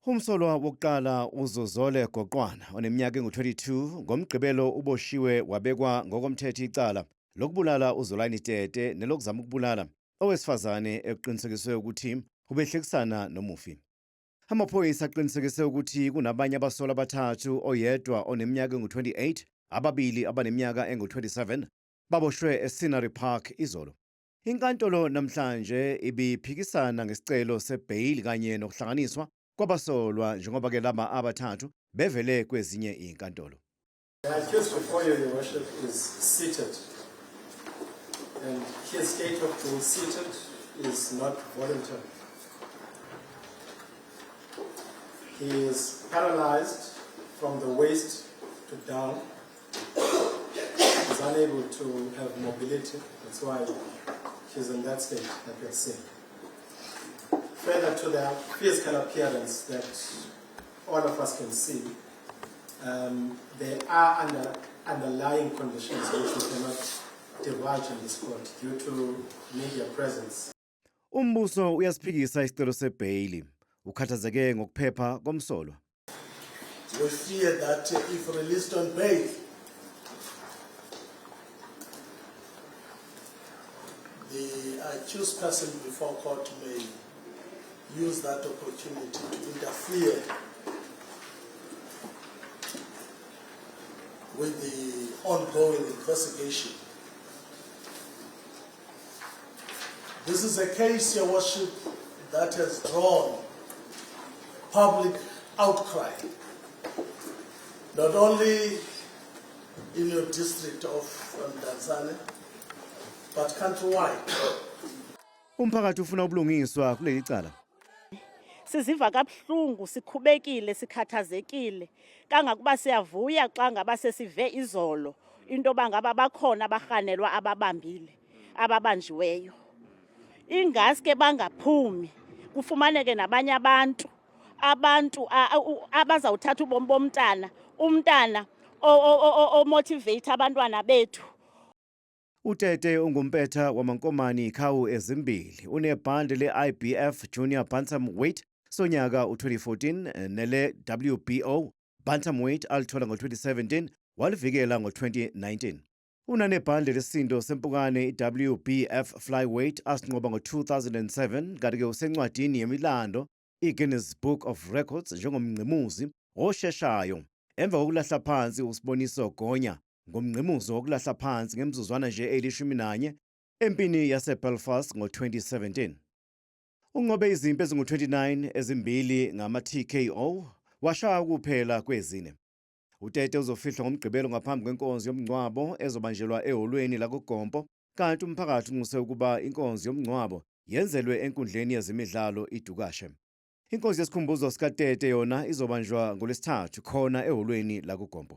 Umsolwa wokuqala uZozole Goqwana oneminyaka engu-22 ngomgqibelo uboshiwe wabekwa ngokomthetho icala lokubulala uZolani Tete nelokuzama ukubulala owesifazane ekuqinisekiswe ukuthi ubehlekisana nomufi. Amaphoyisa aqinisekise ukuthi kunabanye abasolwa abathathu, oyedwa oneminyaka engu-28, ababili abaneminyaka engu-27 baboshwe eScenery Park izolo. Inkantolo namhlanje ibiphikisana ngesicelo sebheyili kanye nokuhlanganiswa kwabasolwa njengoba ke laba abathathu bevele kwezinye inkantolo. The accused before you, Your Worship, is seated, and his state of being seated is not voluntary. He is paralyzed from the waist to down. He's unable to have mobility. That's why he's in that state that we're seeing. Further to the physical appearance that all of us can see, there are underlying conditions which we cannot divulge in this court due to media presence. Umbuso uyasiphikisa isicelo sebheyili, ukhathazeke ngokuphepha komsolwa. We fear that if released on bail, the accused person before court may use that opportunity to interfere with the ongoing investigation. This is a case, Your Worship, that has drawn public outcry, not only in your district of Mdantsane, but countrywide. Umphakathi ufuna ubulungiswa kuleli cala. Siziva kabuhlungu, sikhubekile, sikhathazekile. Kangakuba siyavuya xa ngaba sesive izolo into bangaba bakhona abahanelwa ababambile, ababanjiweyo. Ingaske bangaphumi, kufumaneke nabanye abantu abazawuthatha ubomi bomntana, umntana omotivate abantwana bethu. Utete ungumpetha wamankomani ikhawu ezimbili, unebhande le-IBF Junior Bantamweight sonyaka u-2014 nele-WBO Bantamweight alithola ngo-2017 walivikela ngo-2019. Unanebhande lesindo sempukane i-WBF Flyweight asinqoba ngo-2007 kanti-ke usencwadini yemilando i-Guinness Book of Records njengomnqimuzi osheshayo emva kokulahla phansi uSiboniso Gonya ngomnqimuzo wokulahla phansi ngemizuzwana nje eyishumi empini yaseBelfast ngo-2017. Unqobe izimpi ezingu-29 ezimbili ngama-TKO washaya kuphela kwezine. Utete uzofihlwa ngomgqibelo ngaphambi kwenkonzo yomngcwabo ezobanjelwa eholweni lakuGompo, kanti umphakathi unxuse ukuba inkonzo yomngcwabo yenzelwe enkundleni yezemidlalo iDukashe. Inkonzo yesikhumbuzo sikaTete yona izobanjwa ngoLwesithathu khona eholweni lakuGompo.